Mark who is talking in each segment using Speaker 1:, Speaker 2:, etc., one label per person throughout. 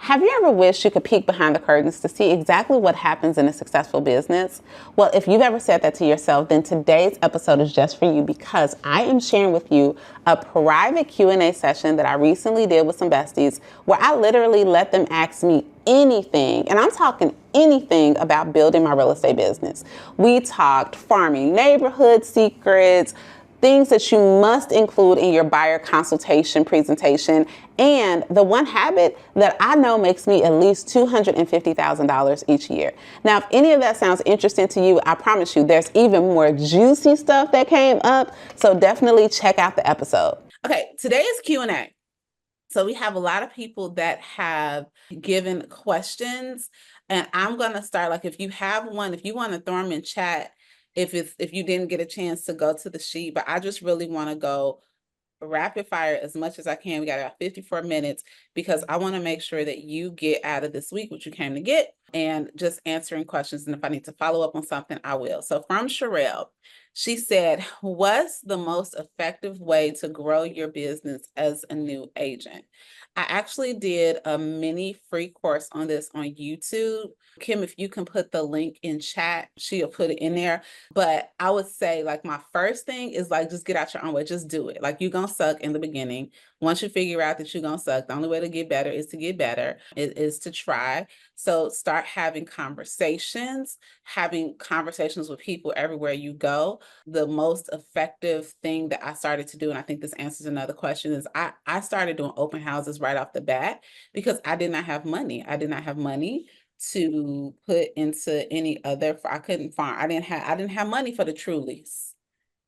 Speaker 1: Have you ever wished you could peek behind the curtains to see exactly what happens in a successful business? Well, if you've ever said that to yourself, then today's episode is just for you because I am sharing with you a private Q&A session that I recently did with some besties where I literally let them ask me anything, and I'm talking anything about building my real estate business. We talked farming, neighborhood secrets, things that you must include in your buyer consultation presentation, and the one habit that I know makes me at least $250,000 each year. Now, if any of that sounds interesting to you, I promise you there's even more juicy stuff that came up, so definitely check out the episode. Okay, today is Q&A. So we have a lot of people that have given questions, and I'm going to start, like, if you have one, if you want to throw them in chat, if you didn't get a chance to go to the sheet, but I just really want to go rapid fire as much as I can. We got about 54 minutes because I want to make sure that you get out of this week what you came to get, and just answering questions. And if I need to follow up on something, I will. So from Sherelle, she said, what's the most effective way to grow your business as a new agent? I actually did a mini free course on this on YouTube. Kim, if you can put the link in chat, she'll put it in there. But I would say, like, my first thing is, like, just get out your own way. Just do it. Like, you're going to suck in the beginning. Once you figure out that you're going to suck, the only way to get better is to get better. It is to try. So start having conversations with people everywhere you go. The most effective thing that I started to do, and I think this answers another question, is I started doing open houses right off the bat because I did not have money. I did not have money to put into any other. I couldn't farm. I didn't have money for the Trulies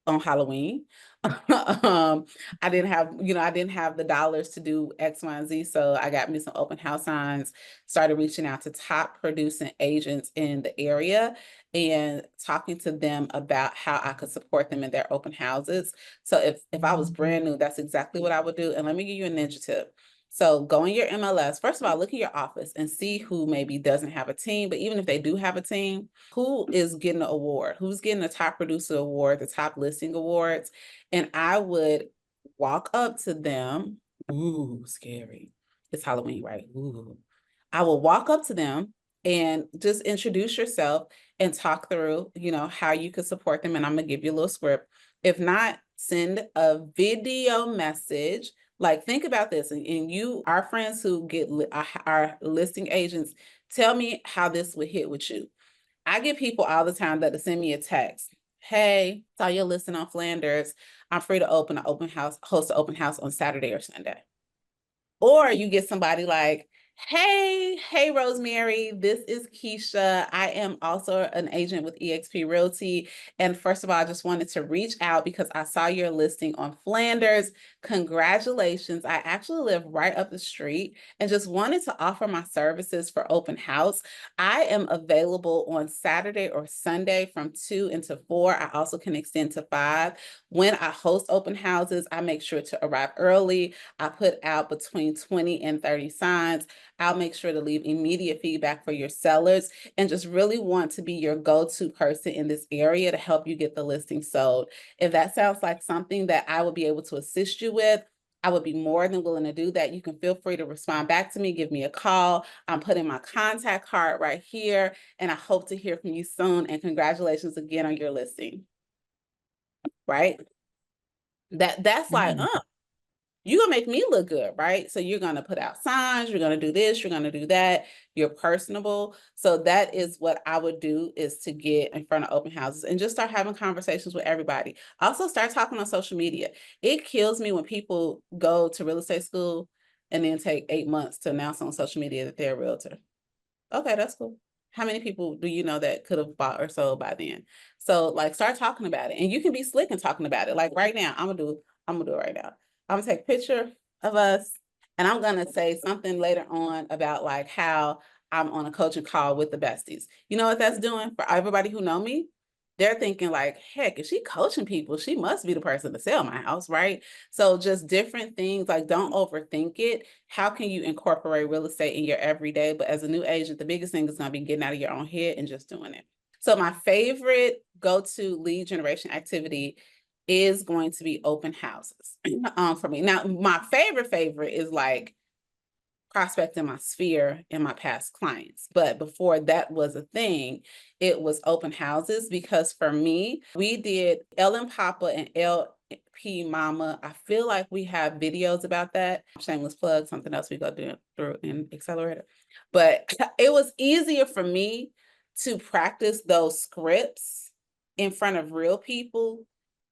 Speaker 1: on Halloween. I didn't have the dollars to do X, Y, and Z. So I got me some open house signs, started reaching out to top producing agents in the area and talking to them about how I could support them in their open houses. So if I was brand new, that's exactly what I would do. And let me give you a ninja tip. So go in your MLS. First of all, look at your office and see who maybe doesn't have a team. But even if they do have a team, who is getting an award? Who's getting the top producer award, the top listing awards? And I would walk up to them. Ooh, scary. It's Halloween, right? Ooh. I will walk up to them and just introduce yourself and talk through, how you could support them. And I'm going to give you a little script. If not, send a video message. Like, think about this, and you, our friends who get our listing agents, tell me how this would hit with you. I get people all the time that send me a text. Hey, saw your listing on Flanders. I'm free to host an open house on Saturday or Sunday. Or you get somebody like, hey, Rosemary, this is Keisha. I am also an agent with eXp Realty. And first of all, I just wanted to reach out because I saw your listing on Flanders. Congratulations. I actually live right up the street and just wanted to offer my services for open house. I am available on Saturday or Sunday from 2 until 4. I also can extend to 5. When I host open houses, I make sure to arrive early. I put out between 20 and 30 signs. I'll make sure to leave immediate feedback for your sellers and just really want to be your go-to person in this area to help you get the listing sold. If that sounds like something that I would be able to assist you with, I would be more than willing to do that. You can feel free to respond back to me, give me a call. I'm putting my contact card right here, and I hope to hear from you soon. And congratulations again on your listing. Right? That's like, you're going to make me look good, right? So you're going to put out signs, you're going to do this, you're going to do that. You're personable. So that is what I would do, is to get in front of open houses and just start having conversations with everybody. Also start talking on social media. It kills me when people go to real estate school and then take 8 months to announce on social media that they're a realtor. Okay, that's cool. How many people do you know that could have bought or sold by then? So, like, start talking about it. And you can be slick in talking about it. Like right now, I'm gonna do it right now. I'm gonna take a picture of us, and I'm gonna say something later on about, like, how I'm on a coaching call with the besties. You know what that's doing for everybody who know me? They're thinking, like, heck, if she coaching people, she must be the person to sell my house, right? So just different things, like, don't overthink it. How can you incorporate real estate in your everyday? But as a new agent, the biggest thing is going to be getting out of your own head and just doing it. So my favorite go-to lead generation activity is going to be open houses for me. Now, my favorite is, like, prospect in my sphere and my past clients. But before that was a thing, it was open houses, because for me, we did Ellen Papa and LP Mama. I feel like we have videos about that. Shameless plug, something else we go do through in Accelerator. But it was easier for me to practice those scripts in front of real people.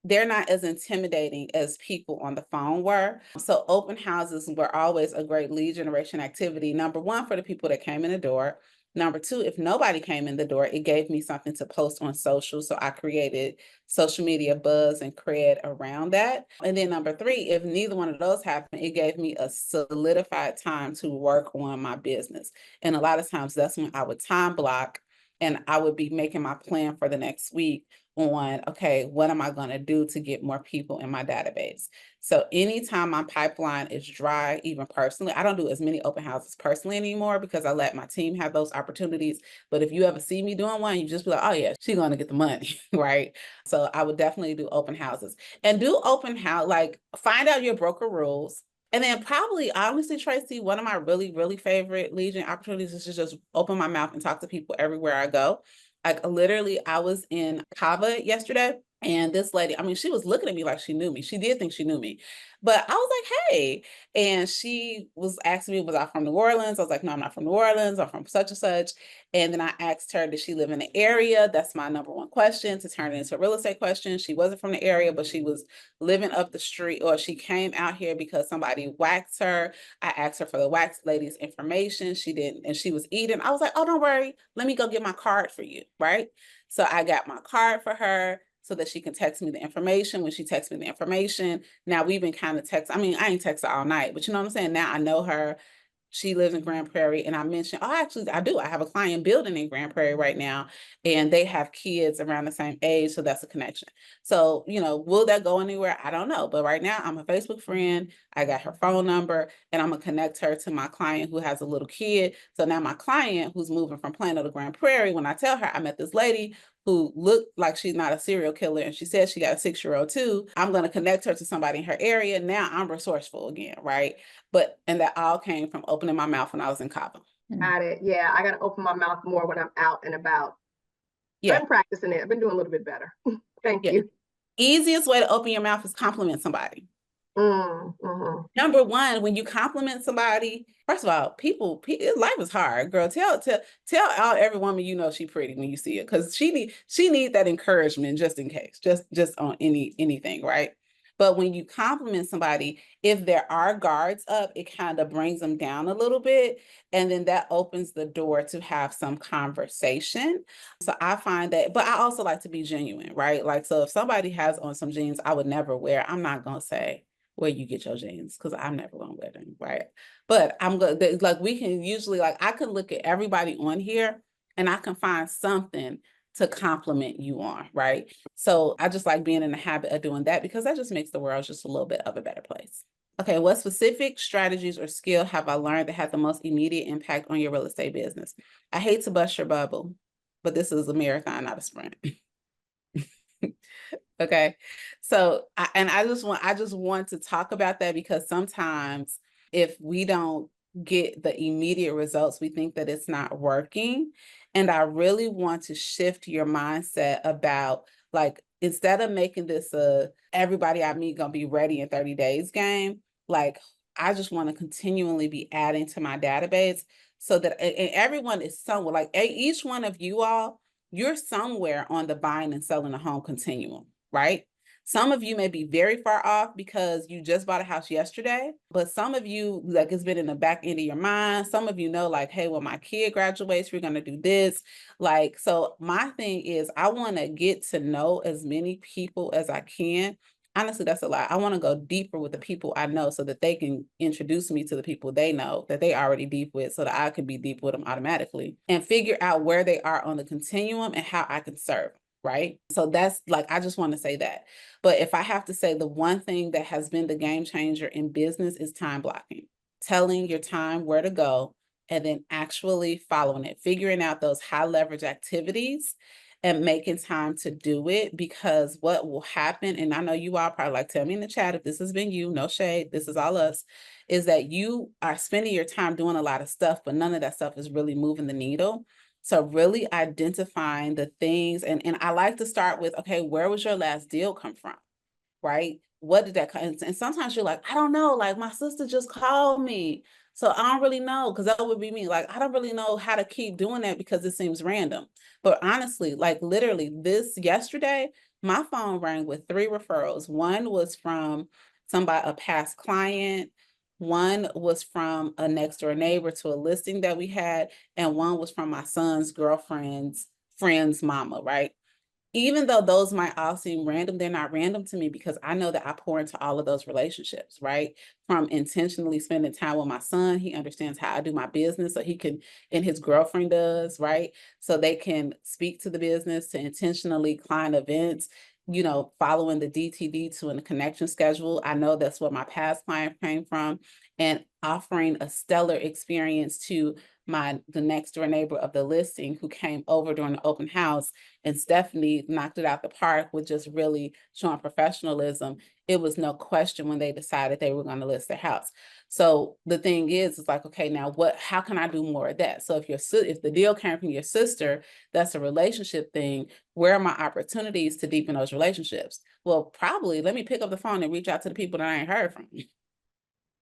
Speaker 1: They're not as intimidating as people on the phone were. So open houses were always a great lead generation activity. Number one, for the people that came in the door. Number two, if nobody came in the door, it gave me something to post on social. So I created social media buzz and cred around that. And then number three, if neither one of those happened, it gave me a solidified time to work on my business. And a lot of times that's when I would time block and I would be making my plan for the next week on, okay, what am I going to do to get more people in my database? So anytime my pipeline is dry, even personally, I don't do as many open houses personally anymore because I let my team have those opportunities. But if you ever see me doing one, you just be like, oh yeah, she's going to get the money, right? So I would definitely do open houses, and do open house, like find out your broker rules. And then probably, honestly, Tracy, one of my really, really favorite lead gen opportunities is to just open my mouth and talk to people everywhere I go. Like literally, I was in Cava yesterday, and this lady, I mean, she was looking at me like she knew me. She did think she knew me. But I was like, hey. And she was asking me, was I from New Orleans? I was like, no, I'm not from New Orleans. I'm from such and such. And then I asked her, did she live in the area? That's my number one question, to turn it into a real estate question. She wasn't from the area, but she was living up the street, or she came out here because somebody waxed her. I asked her for the wax lady's information. She didn't, and she was eating. I was like, oh, don't worry. Let me go get my card for you, right? So I got my card for her so that she can text me the information. When she texts me the information, now we've been kind of text. I mean, I ain't texted all night, but you know what I'm saying? Now I know her. She lives in Grand Prairie, and I mentioned, oh, actually, I do. I have a client building in Grand Prairie right now, and they have kids around the same age, so that's a connection. So, you know, will that go anywhere? I don't know, but right now I'm a Facebook friend. I got her phone number, and I'm gonna connect her to my client who has a little kid. So now my client who's moving from Plano to Grand Prairie, when I tell her I met this lady who looked like she's not a serial killer, and she said she got a 6-year-old too, I'm going to connect her to somebody in her area. Now I'm resourceful again, right? And that all came from opening my mouth when I was in Cabo.
Speaker 2: Got it. Yeah, I got to open my mouth more when I'm out and about.
Speaker 1: Yeah.
Speaker 2: I'm practicing it. I've been doing a little bit better. Thank you.
Speaker 1: Easiest way to open your mouth is compliment somebody.
Speaker 2: Mm-hmm.
Speaker 1: Number one, when you compliment somebody, first of all, people, life is hard, girl. Tell every woman you know she pretty when you see it, because she need that encouragement just in case, just on anything, right? But when you compliment somebody, if there are guards up, it kind of brings them down a little bit, and then that opens the door to have some conversation. So I find that, but I also like to be genuine, right? Like, so if somebody has on some jeans I would never wear, I'm not gonna say where you get your jeans, because I'm never gonna wear them, right? But I'm good. Like, we can usually, like, I can look at everybody on here and I can find something to compliment you on, right? So I just like being in the habit of doing that, because that just makes the world just a little bit of a better place. Okay, what specific strategies or skill have I learned that had the most immediate impact on your real estate business? I hate to bust your bubble, but this is a marathon, not a sprint. Okay. So, I just want to talk about that, because sometimes if we don't get the immediate results, we think that it's not working. And I really want to shift your mindset about, like, instead of making this a everybody I meet gonna be ready in 30 days game, like, I just want to continually be adding to my database, so that and everyone is somewhere, like each one of you all, you're somewhere on the buying and selling a home continuum, right? Some of you may be very far off because you just bought a house yesterday, but some of you, like, it's been in the back end of your mind. Some of you know, like, hey, when my kid graduates, we're going to do this. Like, so my thing is, I want to get to know as many people as I can. Honestly, that's a lot. I want to go deeper with the people I know, so that they can introduce me to the people they know that they already deep with, so that I can be deep with them automatically, and figure out where they are on the continuum and how I can serve. Right. So that's, like, I just want to say that. But if I have to say the one thing that has been the game changer in business is time blocking, telling your time where to go, and then actually following it, figuring out those high leverage activities, and making time to do it, because what will happen, and I know you all probably like, tell me in the chat if this has been you, no shade, this is all us, is that you are spending your time doing a lot of stuff, but none of that stuff is really moving the needle. So really identifying the things, and I like to start with, okay, where was your last deal come from? Right? What did that come? And sometimes you're like, I don't know, like my sister just called me. So I don't really know, because that would be me. Like, I don't really know how to keep doing that because it seems random. But honestly, like literally yesterday, my phone rang with 3 referrals. One was from a past client. One was from a next door neighbor to a listing that we had. And one was from my son's girlfriend's friend's mama, right? Even though those might all seem random, they're not random to me, because I know that I pour into all of those relationships, right? From intentionally spending time with my son, he understands how I do my business, so he can, and his girlfriend does, right? So they can speak to the business, to intentionally client events, following the DTD to a connection schedule. I know that's what my past client came from, and offering a stellar experience to the next door neighbor of the listing who came over during the open house, and Stephanie knocked it out the park with just really showing professionalism. It was no question when they decided they were going to list their house. So the thing is like, okay, now how can I do more of that? So if the deal came from your sister, that's a relationship thing. Where are my opportunities to deepen those relationships? Well, probably let me pick up the phone and reach out to the people that I ain't heard from,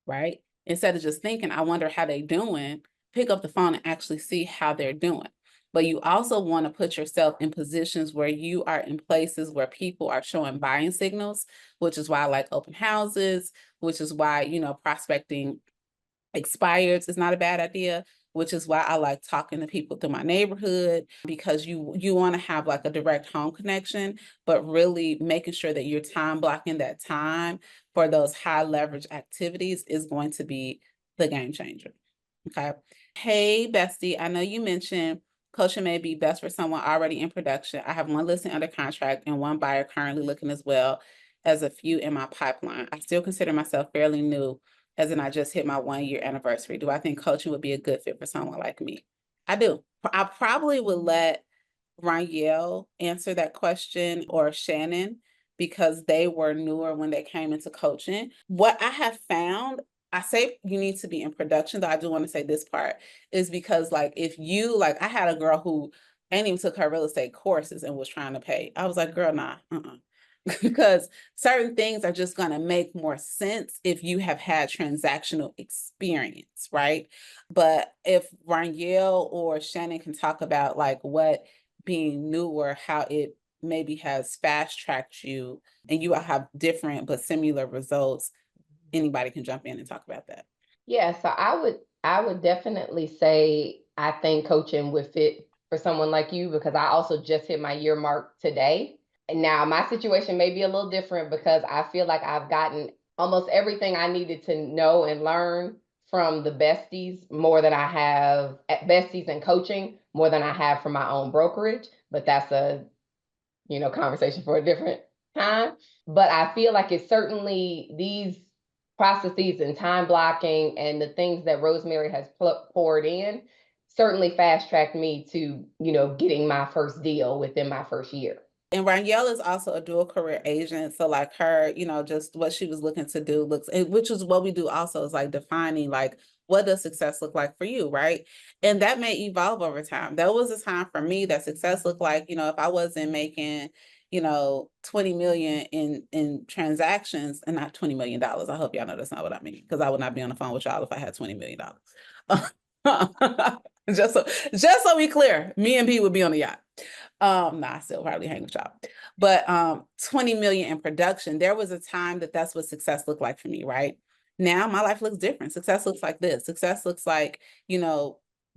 Speaker 1: right? Instead of just thinking, I wonder how they doing, pick up the phone and actually see how they're doing. But you also want to put yourself in positions where you are in places where people are showing buying signals, which is why I like open houses, which is why, prospecting expireds is not a bad idea, which is why I like talking to people through my neighborhood, because you want to have like a direct home connection, but really making sure that you're time blocking that time for those high leverage activities is going to be the game changer. Okay. Hey, Bestie, I know you mentioned coaching may be best for someone already in production. I have 1 listing under contract and 1 buyer currently looking, as well as a few in my pipeline. I still consider myself fairly new, as in I just hit my 1-year anniversary. Do I think coaching would be a good fit for someone like me? I do. I probably would let Ronielle answer that question, or Shannon, because they were newer when they came into coaching. What I have found, I say you need to be in production, though I do want to say this part, is because like if you, like I had a girl who ain't even took her real estate courses and was trying to pay. I was like, girl, nah, because certain things are just going to make more sense if you have had transactional experience, right? But if Ronielle or Shannon can talk about like what being newer, how it maybe has fast tracked you, and you will have different but similar results, anybody can jump in and talk about that.
Speaker 3: Yeah, so I would definitely say I think coaching would fit for someone like you, because I also just hit my year mark today. And now my situation may be a little different, because I feel like I've gotten almost everything I needed to know and learn from the besties, more than I have at besties and coaching, more than I have from my own brokerage. But that's a conversation for a different time. But I feel like it's certainly these processes and time blocking and the things that Rosemary has poured in certainly fast tracked me to, getting my first deal within my first year.
Speaker 1: And Ronielle is also a dual career agent. So like her, just what she was looking to do which is what we do also, is like defining like, what does success look like for you, right? And that may evolve over time. There was a time for me that success looked like, if I wasn't making, 20 million in transactions, and not $20 million. I hope y'all know that's not what I mean, because I would not be on the phone with y'all if I had $20 million. just so we clear, me and P would be on the yacht. I still probably hang with y'all. But 20 million in production, there was a time that's what success looked like for me, right? Now my life looks different. Success looks like this. Success looks like,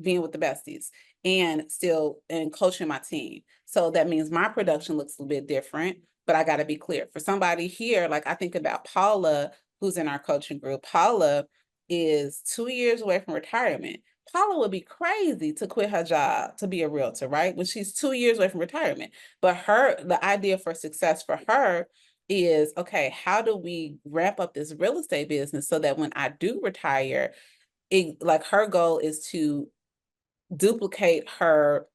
Speaker 1: being with the besties and still and coaching my team. So that means my production looks a bit different, but I got to be clear. For somebody here, like I think about Paula, who's in our coaching group. Paula is 2 years away from retirement. Paula would be crazy to quit her job to be a realtor, right? When she's 2 years away from retirement. But the idea for success for her is, okay, how do we ramp up this real estate business so that when I do retire, like her goal is to duplicate her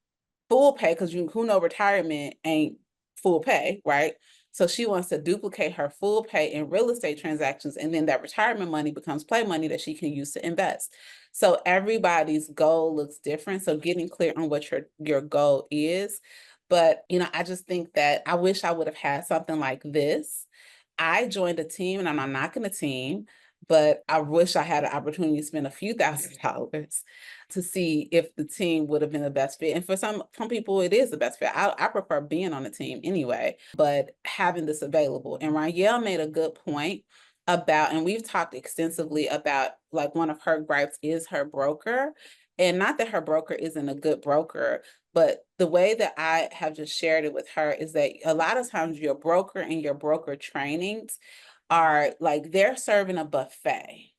Speaker 1: full pay, because who know retirement ain't full pay, right? So she wants to duplicate her full pay in real estate transactions, and then that retirement money becomes play money that she can use to invest. So everybody's goal looks different. So getting clear on what your goal is. But I just think that I wish I would have had something like this. I joined a team, and I'm not knocking a team, but I wish I had an opportunity to spend a few $1,000s to see if the team would have been the best fit. And for some people, it is the best fit. I prefer being on the team anyway, but having this available. And Rangel made a good point about, and we've talked extensively about, like, one of her gripes is her broker. And not that her broker isn't a good broker, but the way that I have just shared it with her is that a lot of times your broker and your broker trainings are like, they're serving a buffet,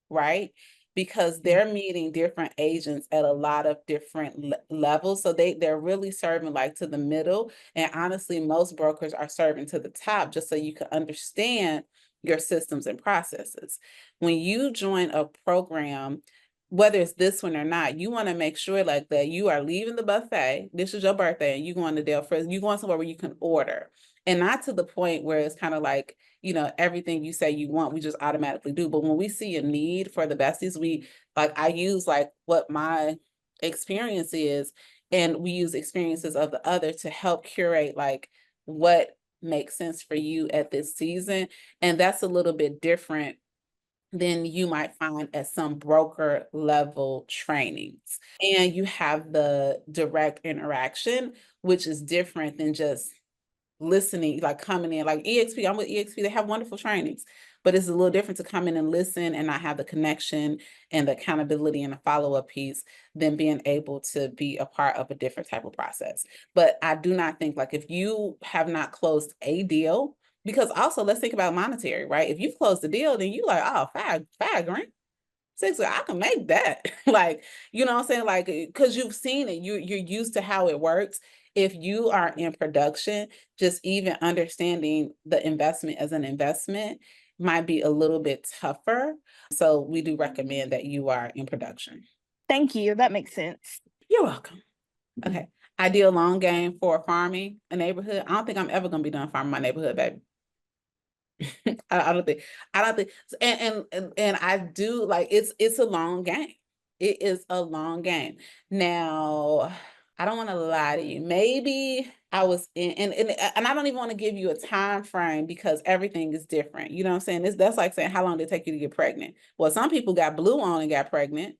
Speaker 1: right? Because they're meeting different agents at a lot of different levels. So they're really serving like to the middle. And honestly, most brokers are serving to the top, just so you can understand your systems and processes. When you join a program, whether it's this one or not, you want to make sure like that you are leaving the buffet. This is your birthday and you going to Del Frisco, you going somewhere where you can order. And not to the point where it's kind of like, everything you say you want, we just automatically do. But when we see a need for the besties, I use like what my experience is, and we use experiences of the other to help curate like what makes sense for you at this season. And that's a little bit different than you might find at some broker level trainings. And you have the direct interaction, which is different than just listening, like coming in, like EXP. I'm with EXP. They have wonderful trainings, but it's a little different to come in and listen and not have the connection and the accountability and the follow-up piece than being able to be a part of a different type of process. But I do not think, like, if you have not closed a deal, because also let's think about monetary, right? If you've closed the deal, then you like, oh, five grand. Six, I can make that. Like, you know what I'm saying? Like, because you've seen it, you're used to how it works. If you are in production, just even understanding the investment as an investment might be a little bit tougher. So we do recommend that you are in production.
Speaker 4: Thank you. That makes sense.
Speaker 1: You're welcome. Okay. Ideal long game for farming a neighborhood. I don't think I'm ever gonna be done farming my neighborhood, baby. I don't think, and I do, like, it's a long game. It is a long game. Now, I don't want to lie to you. Maybe I was in, and I don't even want to give you a time frame because everything is different. You know what I'm saying? That's like saying, how long did it take you to get pregnant? Well, some people got blue on and got pregnant.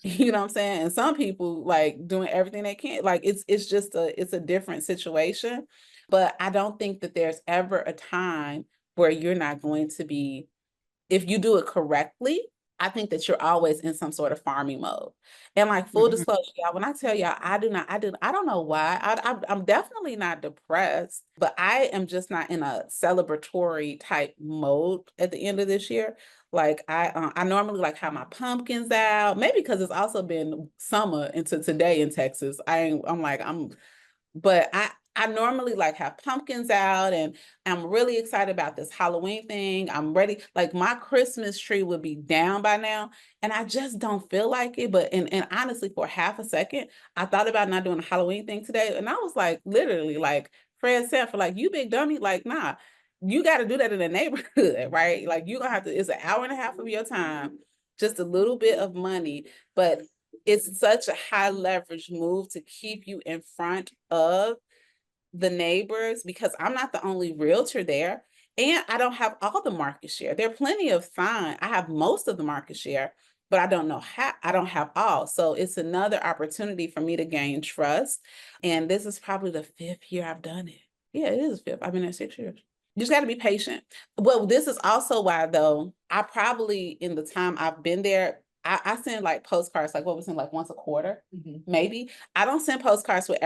Speaker 1: You know what I'm saying? And some people like doing everything they can. Like it's just it's a different situation. But I don't think that there's ever a time where you're not going to be, if you do it correctly. I think that you're always in some sort of farming mode. And like full disclosure, y'all, when I tell y'all, I don't know why. I'm definitely not depressed, but I am just not in a celebratory type mode at the end of this year. Like I normally like have my pumpkins out, maybe because it's also been summer into today in Texas. But I normally like have pumpkins out, and I'm really excited about this Halloween thing. I'm ready. Like my Christmas tree would be down by now, and I just don't feel like it. But and honestly, for half a second, I thought about not doing a Halloween thing today, and I was like, literally, like Fred said, for like, you big dummy, like, nah, you got to do that in the neighborhood, right? Like you're gonna have to. It's an hour and a half of your time, just a little bit of money, but it's such a high leverage move to keep you in front of the neighbors, because I'm not the only realtor there, and I don't have all the market share. There are plenty of fine. I have most of the market share, but I don't know how. I don't have all. So it's another opportunity for me to gain trust. And this is probably the 5th year I've done it. Yeah, it is 5th. I've been there 6 years. You just got to be patient. Well, this is also why, though, I probably, in the time I've been there, I send like postcards, like what we send like once a quarter, maybe. I don't send postcards with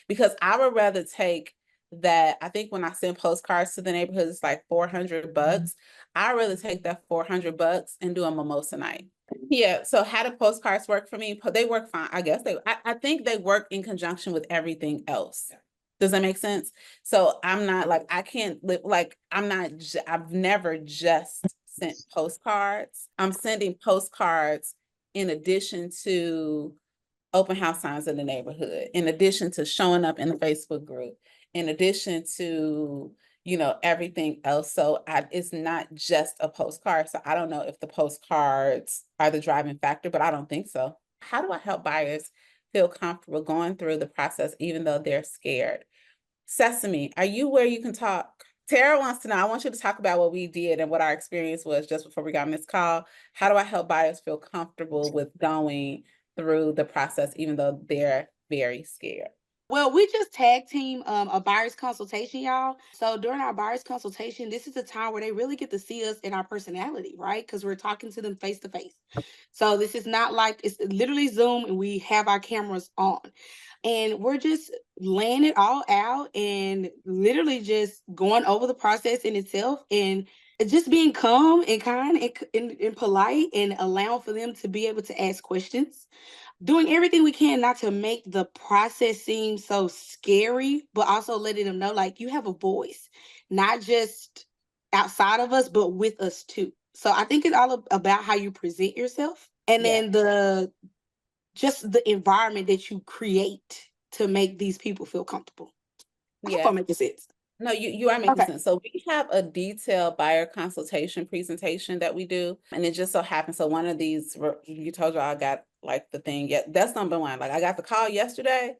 Speaker 1: because I would rather take that. I think when I send postcards to the neighborhood, it's like $400. I'd rather take that $400 and do a mimosa night. Yeah. So how do postcards work for me? They work fine. I guess I think they work in conjunction with everything else. Does that make sense? So I'm not like, I can't live, like, I've never just sent postcards. I'm sending postcards in addition to open house signs in the neighborhood, in addition to showing up in the Facebook group, in addition to, everything else. So it's not just a postcard. So I don't know if the postcards are the driving factor, but I don't think so. How do I help buyers feel comfortable going through the process, even though they're scared? Sesame, are you where you can talk? Tara wants to know, I want you to talk about what we did and what our experience was just before we got this call. How do I help buyers feel comfortable with going through the process, even though they're very scared?
Speaker 5: Well, we just tag team a buyer's consultation, y'all. So during our buyer's consultation, this is a time where they really get to see us in our personality, right? Because we're talking to them face to face. So this is not like, it's literally Zoom and we have our cameras on. And we're just laying it all out and literally just going over the process in itself and just being calm and kind and polite and allowing for them to be able to ask questions, doing everything we can not to make the process seem so scary, but also letting them know like you have a voice, not just outside of us, but with us too. So I think it's all about how you present yourself and then just the environment that you create to make these people feel comfortable. I hope I'm making sense.
Speaker 1: No, you are making sense. So we have a detailed buyer consultation presentation that we do. And it just so happens, so one of these, you told y'all I got like the thing. Yeah, that's number one. Like I got the call yesterday.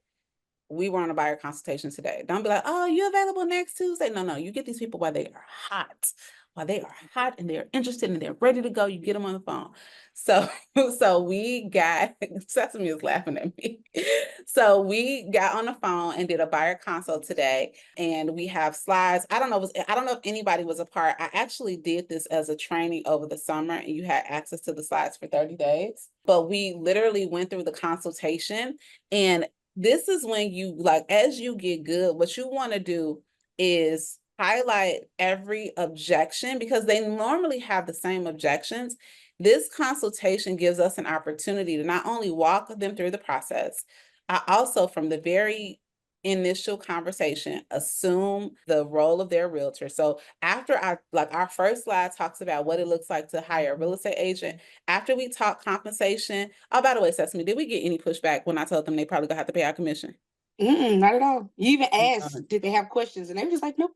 Speaker 1: We were on a buyer consultation today. Don't be like, oh, you available next Tuesday? No, you get these people while they are hot. While they are hot and they're interested and they're ready to go, you get them on the phone. So we got, Sesame is laughing at me. So we got on the phone and did a buyer consult today, and we have slides. I don't know if anybody was a part. I actually did this as a training over the summer, and you had access to the slides for 30 days. But we literally went through the consultation, and this is when you, like, as you get good, what you want to do is highlight every objection, because they normally have the same objections. This consultation gives us an opportunity to not only walk them through the process, I also, from the very initial conversation, assume the role of their realtor. So after our first slide talks about what it looks like to hire a real estate agent. After we talk compensation, oh, by the way, Sesame, did we get any pushback when I told them they probably gonna have to pay our commission?
Speaker 5: Not at all. You even asked, did they have questions? And they were just like, nope.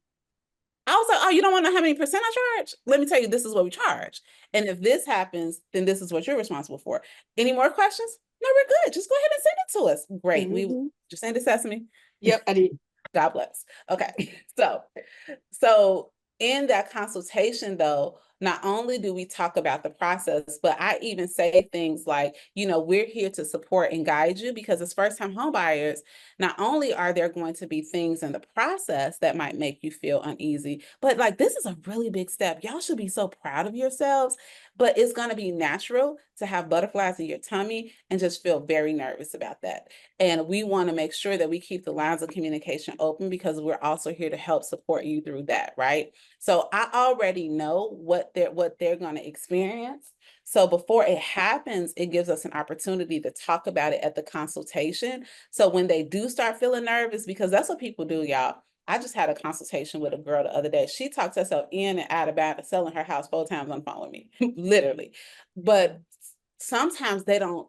Speaker 1: I was like, oh, you don't want to know how many percent I charge? Let me tell you, this is what we charge. And if this happens, then this is what you're responsible for. Any more questions? No, we're good. Just go ahead and send it to us. Great. We just send it, Sesame.
Speaker 5: Yep, I did.
Speaker 1: God bless. Okay. So in that consultation, though, not only do we talk about the process, but I even say things like, we're here to support and guide you, because as first-time home buyers, not only are there going to be things in the process that might make you feel uneasy, but like, this is a really big step. Y'all should be so proud of yourselves, but it's going to be natural to have butterflies in your tummy and just feel very nervous about that. And we want to make sure that we keep the lines of communication open, because we're also here to help support you through that, right? So I already know what they're going to experience. So before it happens, it gives us an opportunity to talk about it at the consultation. So when they do start feeling nervous, because that's what people do, y'all. I just had a consultation with a girl the other day. She talked herself in and out about selling her house 4 times on the phone with me, literally. But sometimes they don't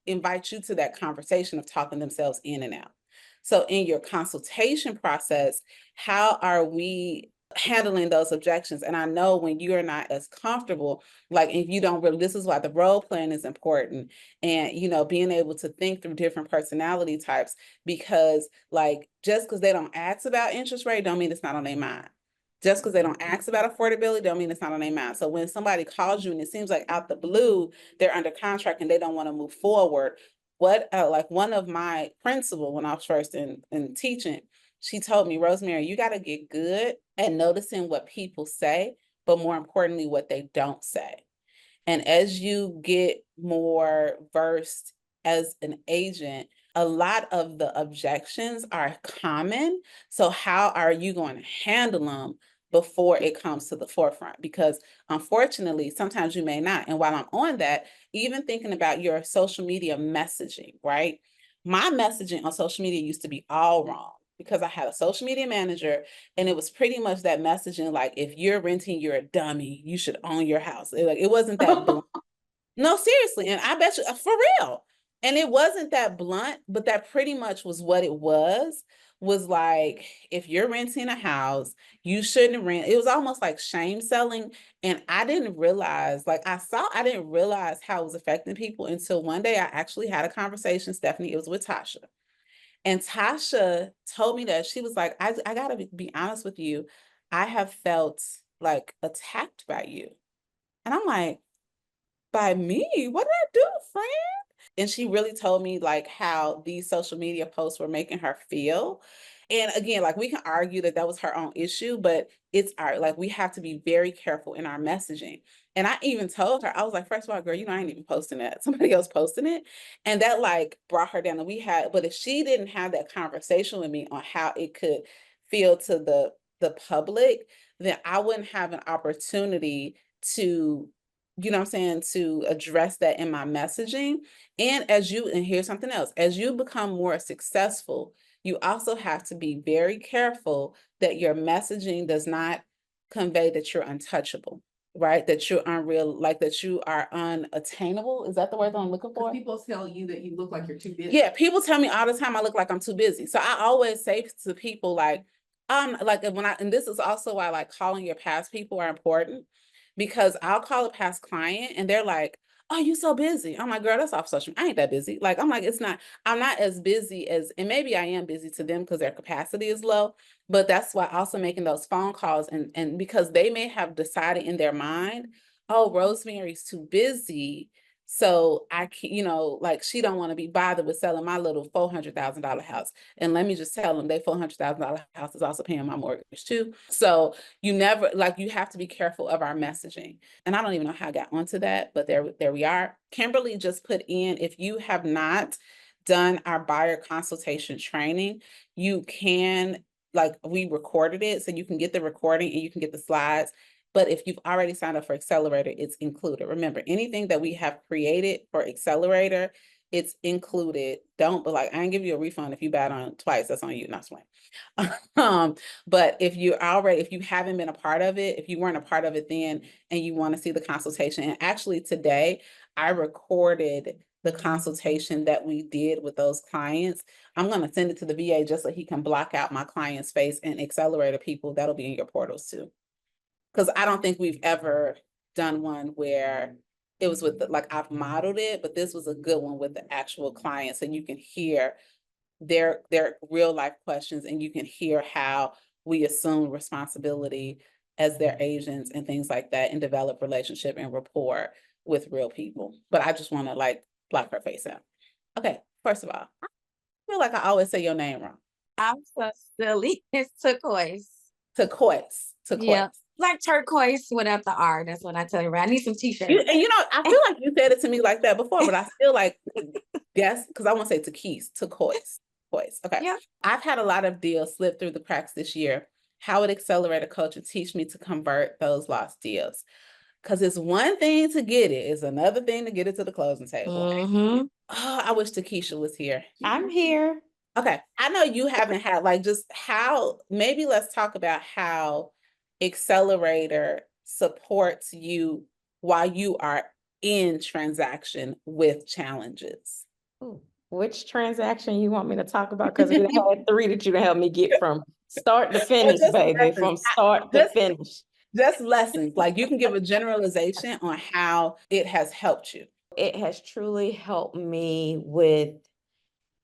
Speaker 1: invite you to that conversation of talking themselves in and out. So in your consultation process, how are we handling those objections? And I know when you're not as comfortable, like if you don't really, this is why the role playing is important, and being able to think through different personality types, because like just because they don't ask about interest rate don't mean it's not on their mind. Just because they don't ask about affordability don't mean it's not on their mind. So when somebody calls you and it seems like out the blue they're under contract and they don't want to move forward, like one of my principal when I was first in teaching, she told me, Rosemary, you got to get good at noticing what people say, but more importantly, what they don't say. And as you get more versed as an agent, a lot of the objections are common. So how are you going to handle them before it comes to the forefront? Because unfortunately, sometimes you may not. And while I'm on that, even thinking about your social media messaging, right? My messaging on social media used to be all wrong, because I had a social media manager, and it was pretty much that messaging, like, if you're renting, you're a dummy, you should own your house. It wasn't that blunt. No, seriously. And I bet you, for real. And it wasn't that blunt, but that pretty much was what it was like, if you're renting a house, you shouldn't rent. It was almost like shame selling. And I didn't realize, like I didn't realize how it was affecting people until one day I actually had a conversation, Stephanie, it was with Tasha. And Tasha told me that she was like, I gotta be honest with you. I have felt like attacked by you. And I'm like, by me? What did I do, friend? And she really told me like how these social media posts were making her feel. And again, like we can argue that that was her own issue, but it's our, like, we have to be very careful in our messaging. And I even told her, I was like, first of all, girl, I ain't even posting that. Somebody else posting it. And that like brought her down. And but if she didn't have that conversation with me on how it could feel to the public, then I wouldn't have an opportunity to, you know what I'm saying, to address that in my messaging. And here's something else, as you become more successful, you also have to be very careful that your messaging does not convey that you're untouchable, right? That you're unreal, like that you are unattainable. Is that the word that I'm looking for?
Speaker 2: People tell you that you look like you're too busy.
Speaker 1: Yeah, people tell me all the time I look like I'm too busy. So I always say to people like and this is also why like calling your past people are important, because I'll call a past client and they're like, oh, you so busy. I'm like, girl, that's off social media. I ain't that busy. Like, I'm like, I'm not as busy as, and maybe I am busy to them because their capacity is low, but that's why also making those phone calls and because they may have decided in their mind, oh, Rosemary's too busy. So I can't, like she don't want to be bothered with selling my little $400,000 house. And let me just tell them, they $400,000 house is also paying my mortgage too. So you have to be careful of our messaging. And I don't even know how I got onto that, but there we are. Kimberly just put in, if you have not done our buyer consultation training, you can, we recorded it, so you can get the recording and you can get the slides. But if you've already signed up for Accelerator, it's included. Remember, anything that we have created for Accelerator, it's included. But I ain't give you a refund if you bad on it twice. That's on you, not swing. But if you haven't been a part of it, if you weren't a part of it then, and you want to see the consultation, and actually today I recorded the consultation that we did with those clients. I'm going to send it to the VA just so he can block out my client's face, and Accelerator people, that'll be in your portals too. Because I don't think we've ever done one where it was with I've modeled it, but this was a good one with the actual clients, and you can hear their real life questions, and you can hear how we assume responsibility as their agents and things like that, and develop relationship and rapport with real people. But I just want to block her face out. Okay, first of all, I feel like I always say your name wrong.
Speaker 6: I'm so silly. It's turquoise.
Speaker 1: Turquoise.
Speaker 6: Yeah, like turquoise without the R. That's what I tell you. I need some t-shirts.
Speaker 1: I feel like you said it to me like that before, but I feel like, yes, because I want to say turquoise. Okay.
Speaker 6: Yeah.
Speaker 1: I've had a lot of deals slip through the cracks this year. How would Accelerator coach teach me to convert those lost deals? Because it's one thing to get it, it's another thing to get it to the closing table.
Speaker 6: Mm-hmm.
Speaker 1: Oh, I wish Takesha was here.
Speaker 6: I'm here.
Speaker 1: Okay. I know you haven't had maybe let's talk about how Accelerator supports you while you are in transaction with challenges.
Speaker 6: Ooh, which transaction you want me to talk about? Because we had 3 that you can help me get from start to finish, baby.
Speaker 1: Lessons.
Speaker 6: From start to finish.
Speaker 1: Just lessons. You can give a generalization on how it has helped you.
Speaker 6: It has truly helped me with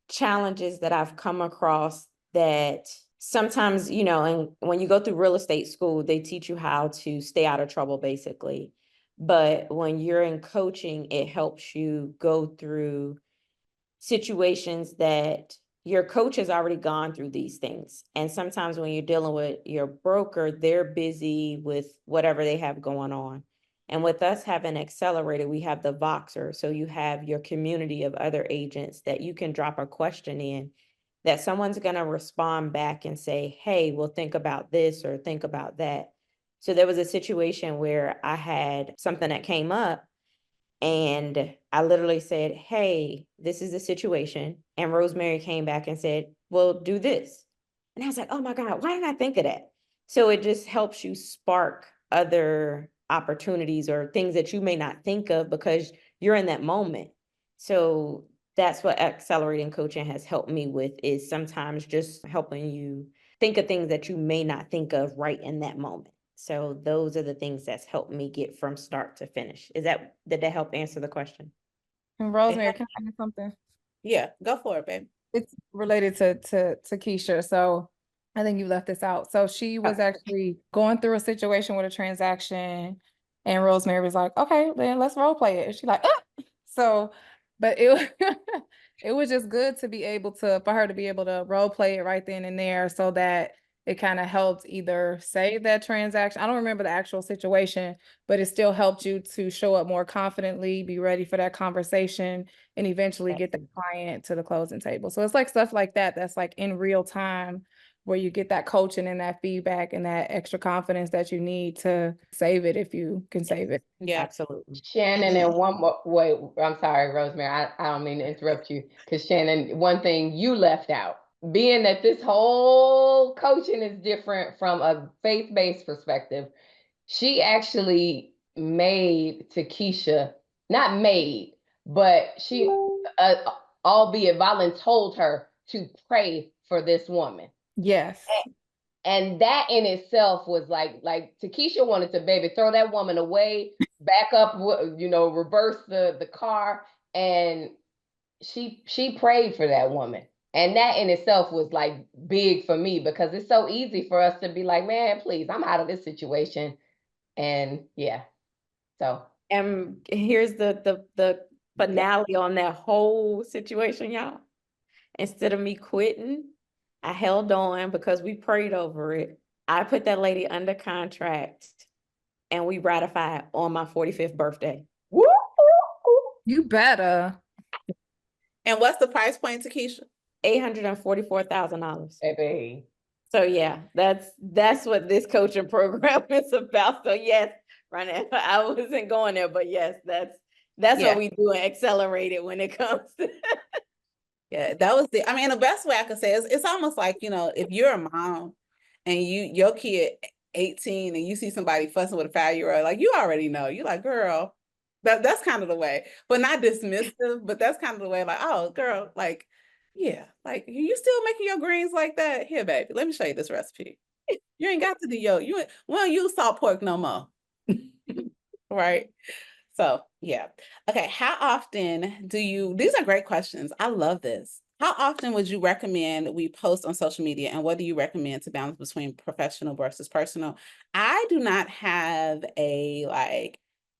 Speaker 6: challenges that I've come across that sometimes, and when you go through real estate school, they teach you how to stay out of trouble, basically. But when you're in coaching, it helps you go through situations that your coach has already gone through these things. And sometimes when you're dealing with your broker, they're busy with whatever they have going on. And with us having Accelerator, we have the Voxer. So you have your community of other agents that you can drop a question in that someone's going to respond back and say, hey, well, think about this or think about that. So there was a situation where I had something that came up and I literally said, hey, this is the situation. And Rosemary came back and said, well, do this. And I was like, oh my God, why didn't I think of that? So it just helps you spark other opportunities or things that you may not think of because you're in that moment. So that's what accelerating coaching has helped me with, is sometimes just helping you think of things that you may not think of right in that moment. So those are the things that's helped me get from start to finish. Did that help answer the question?
Speaker 7: And Rosemary, can I add something?
Speaker 1: Yeah, go for it, babe.
Speaker 7: It's related to Keisha. So I think you left this out. So she was actually going through a situation with a transaction, and Rosemary was like, okay, then let's role play it. And she's like, ah! So, but it was just good to be able to, for her to be able to role play it right then and there, so that it kind of helped either save that transaction. I don't remember the actual situation, but it still helped you to show up more confidently, be ready for that conversation, and eventually get the client to the closing table. So it's like stuff like that, that's like in real time, where you get that coaching and that feedback and that extra confidence that you need to save it, if you can save it.
Speaker 1: Yeah.
Speaker 6: Absolutely.
Speaker 3: Shannon, and one more, wait, I'm sorry, Rosemary, I don't mean to interrupt you, because Shannon, one thing you left out, being that this whole coaching is different from a faith-based perspective, she actually made to Keisha, not made, but she, albeit told her to pray for this woman.
Speaker 7: Yes.
Speaker 3: And that in itself was like Takesha wanted to, baby, throw that woman away, back up, reverse the car. And she prayed for that woman. And that in itself was like big for me, because it's so easy for us to be like, man, please, I'm out of this situation. And yeah, so.
Speaker 6: And here's the finale on that whole situation, y'all. Instead of me quitting, I held on because we prayed over it. I put that lady under contract, and we ratified on my 45th birthday.
Speaker 3: Woo!
Speaker 7: You better.
Speaker 1: And what's the price point, Takesha?
Speaker 6: $844,000.
Speaker 3: Baby.
Speaker 6: So yeah, that's what this coaching program is about. So yes, Ronette, I wasn't going there, but yes, that's what we do and Accelerate it when it comes to
Speaker 1: Yeah, that was the best way I could say is it's almost like, if you're a mom and your kid 18 and you see somebody fussing with a 5-year-old, like, you already know. You're like, girl, that's kind of the way, but not dismissive, but that's kind of the way, like, oh, girl, like, yeah, like, you still making your greens like that? Here, baby, let me show you this recipe. You ain't got to do we don't use salt pork no more. Right? So yeah. Okay. How often these are great questions. I love this. How often would you recommend we post on social media, and what do you recommend to balance between professional versus personal? I do not have a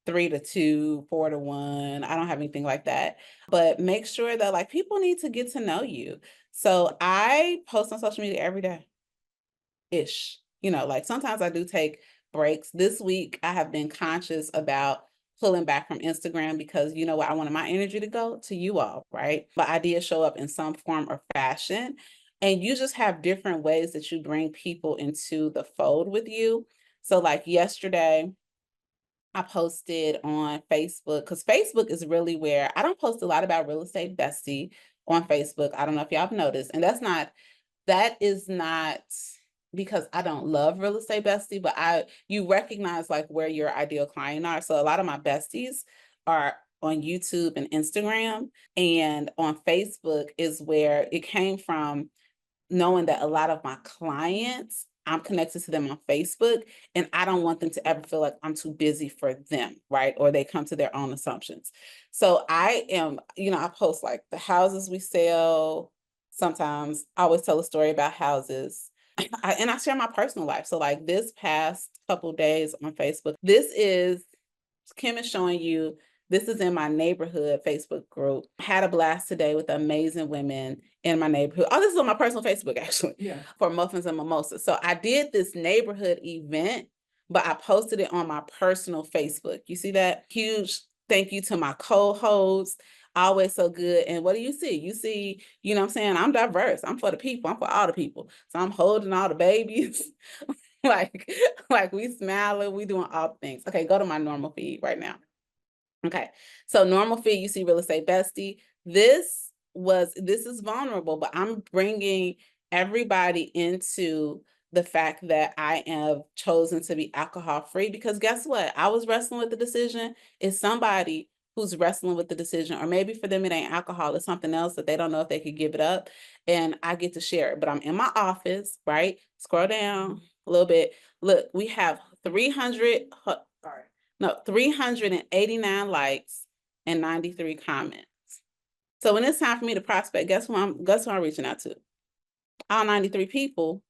Speaker 1: 3-2, 4-1. I don't have anything like that, but make sure that people need to get to know you. So I post on social media every day ish. Sometimes I do take breaks. This week I have been conscious about pulling back from Instagram because what I wanted my energy to go to you all, right? But ideas show up in some form or fashion, and you just have different ways that you bring people into the fold with you. So yesterday, I posted on Facebook, because Facebook is really where I don't post a lot about Real Estate Bestie on Facebook. I don't know if y'all have noticed, and that is not because I don't love Real Estate Bestie, but you recognize where your ideal client are. So a lot of my besties are on YouTube and Instagram, and on Facebook is where it came from, knowing that a lot of my clients, I'm connected to them on Facebook, and I don't want them to ever feel like I'm too busy for them, right? Or they come to their own assumptions. So I post the houses we sell. Sometimes I always tell a story about houses. And I share my personal life. So this past couple days on Facebook, Kim is showing you, this is in my neighborhood Facebook group. Had a blast today with amazing women in my neighborhood. Oh, this is on my personal Facebook, actually. Yeah. For Muffins and Mimosas. So I did this neighborhood event, but I posted it on my personal Facebook. You see that? Huge thank you to my co-hosts. Always so good. And what do you see? You see, what I'm saying? I'm diverse. I'm for the people. I'm for all the people. So I'm holding all the babies. We smiling. We doing all things. Okay, go to my normal feed right now. Okay, so normal feed, you see Real Estate Bestie. This is vulnerable, but I'm bringing everybody into the fact that I have chosen to be alcohol free, because guess what? I was wrestling with the decision. Is somebody who's wrestling with the decision, or maybe for them it ain't alcohol, it's something else that they don't know if they could give it up, and I get to share it. But I'm in my office, right? Scroll down a little bit. Look, we have 389 likes and 93 comments. So when it's time for me to prospect, guess who I'm reaching out to? All 93 people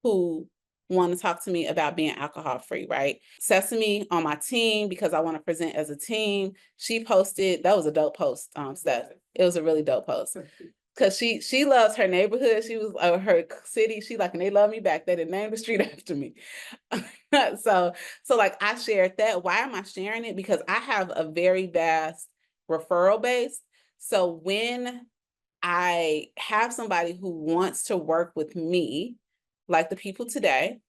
Speaker 1: who want to talk to me about being alcohol free, right? Sesame on my team, because I want to present as a team. She posted, that was a dope post, Steph. It was a really dope post. Cause she loves her neighborhood. She was her city. She like, and they love me back. They didn't name the street after me. So like I shared that. Why am I sharing it? Because I have a very vast referral base. So when I have somebody who wants to work with me, like the people today,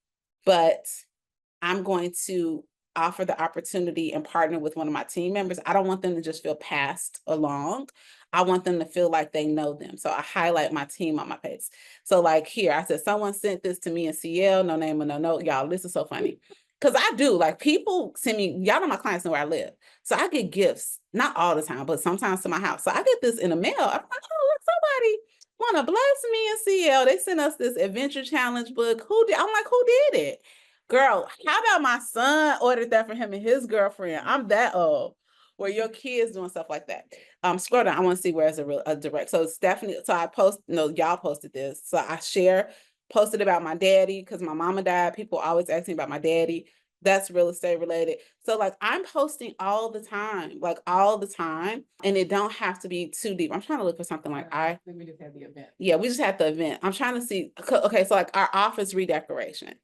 Speaker 1: but I'm going to offer the opportunity and partner with one of my team members, I don't want them to just feel passed along. I want them to feel like they know them. So I highlight my team on my page. So like here, I said, someone sent this to me in CL, no name or no note. Y'all, this is so funny. Because I do, like, people send me, y'all know my clients know where I live. So I get gifts, not all the time, but sometimes to my house. So I get this in the mail. I'm like, oh, look, somebody want to bless me in CL. They sent us this adventure challenge book. Who did? I'm like, who did it? Girl, how about my son ordered that for him and his girlfriend? I'm that old. Where your kids doing stuff like that. Scroll down. I want to see where it's a direct. So it's definitely, so I post, no, y'all posted this. So I posted about my daddy because my mama died. People always ask me about my daddy. That's real estate related. So like I'm posting all the time, and it don't have to be too deep. I'm trying to look for something like we just had the event. Yeah, we just had the event. I'm trying to see. Okay, so like our office redecoration.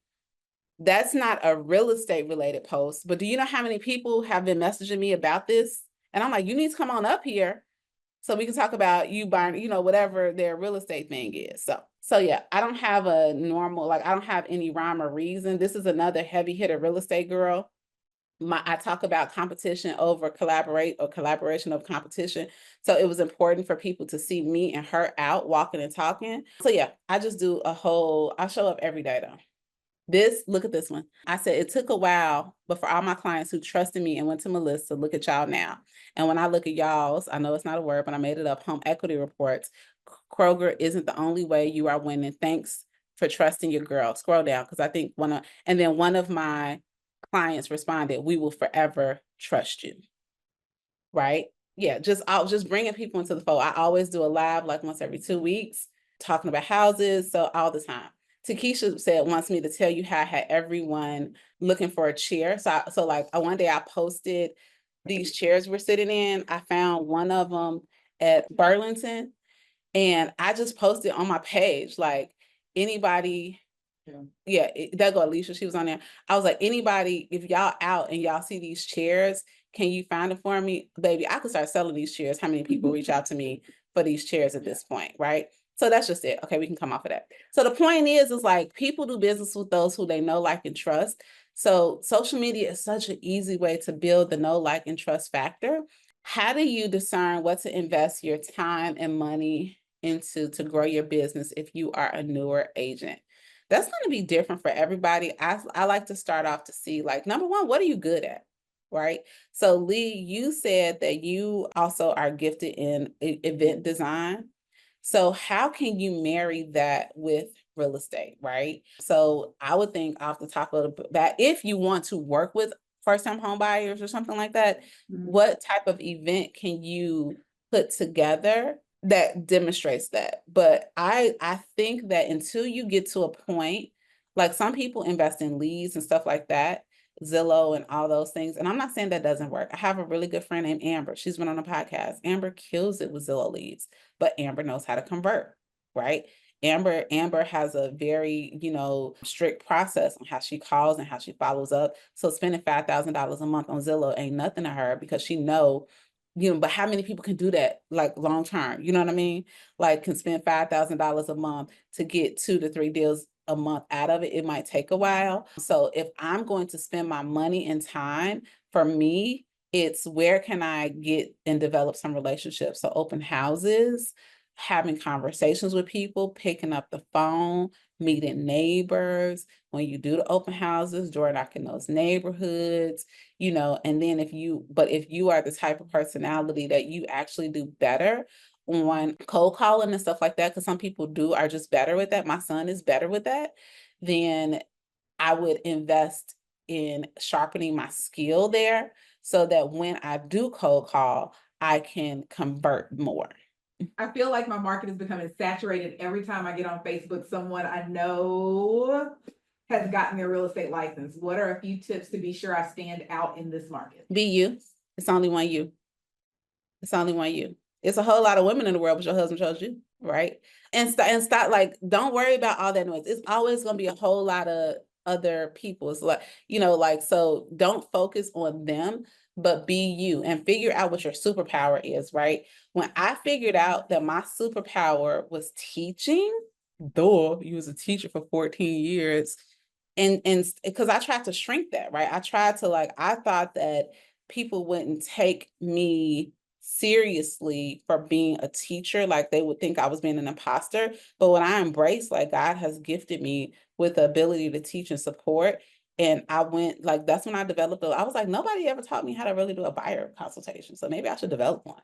Speaker 1: That's not a real estate related post, but do you know how many people have been messaging me about this? And I'm like, you need to come on up here so we can talk about you buying, whatever their real estate thing is. So yeah, I don't have a normal, I don't have any rhyme or reason. This is another heavy hitter real estate girl. I talk about competition over collaboration over competition. So it was important for people to see me and her out walking and talking. So yeah, I just do I show up every day though. Look at this one. I said, it took a while, but for all my clients who trusted me and went to Melissa, look at y'all now. And when I look at y'all's, I know it's not a word, but I made it up, home equity reports, Kroger isn't the only way you are winning. Thanks for trusting your girl. Scroll down, because I think one of my clients responded, we will forever trust you. Right? Yeah, I'll just bringing people into the fold. I always do a live like once every 2 weeks, talking about houses, so all the time. Takesha said wants me to tell you how I had everyone looking for a chair. So like one day I posted these chairs we're sitting in. I found one of them at Burlington, and I just posted on my page, like anybody. Yeah, there go Alicia. She was on there. I was like, anybody, if y'all out and y'all see these chairs, can you find it for me? Baby, I could start selling these chairs. How many people reach out to me for these chairs at this point, right? So that's just it. Okay, we can come off of that. So the point is like people do business with those who they know, like, and trust. So social media is such an easy way to build the know, like, and trust factor. How do you discern what to invest your time and money into to grow your business if you are a newer agent? That's going to be different for everybody. I like to start off to see, like, number one, what are you good at? Right? So Lee, you said that you also are gifted in event design. So how can you marry that with real estate, right? So I would think off the top of that, if you want to work with first-time home buyers or something like that, what type of event can you put together that demonstrates that? But I think that until you get to a point, like some people invest in leads and stuff like that, Zillow and all those things. And I'm not saying that doesn't work. I have a really good friend named Amber. She's been on a podcast. Amber kills it with Zillow leads, but Amber knows how to convert, right? Amber has a very, strict process on how she calls and how she follows up. So spending $5,000 a month on Zillow ain't nothing to her because she but how many people can do that, like, long term? You know what I mean? Like, can spend $5,000 a month to get 2 to 3 deals a month out of it. It might take a while. So if I'm going to spend my money and time, for me, it's where can I get and develop some relationships? So open houses, having conversations with people, picking up the phone, meeting neighbors, when you do the open houses, door knocking those neighborhoods, and then if you are the type of personality that you actually do better on cold calling and stuff like that, because some people are just better with that. My son is better with that. Then I would invest in sharpening my skill there so that when I do cold call, I can convert more.
Speaker 8: I feel like my market is becoming saturated. Every time I get on Facebook, someone I know has gotten their real estate license. What are a few tips to be sure I stand out in this market?
Speaker 1: Be you. It's only one you. It's only one you. It's a whole lot of women in the world, but your husband chose you, right? And stop, like, don't worry about all that noise. It's always going to be a whole lot of other people. It's like, so don't focus on them, but be you and figure out what your superpower is, right? When I figured out that my superpower was teaching, you was a teacher for 14 years. And because I tried to shrink that, right? I thought that people wouldn't take me seriously for being a teacher, like they would think I was being an imposter. But when I embraced, like, God has gifted me with the ability to teach and support, and I went, like, that's when I developed I was like, nobody ever taught me how to really do a buyer consultation, so maybe I should develop one,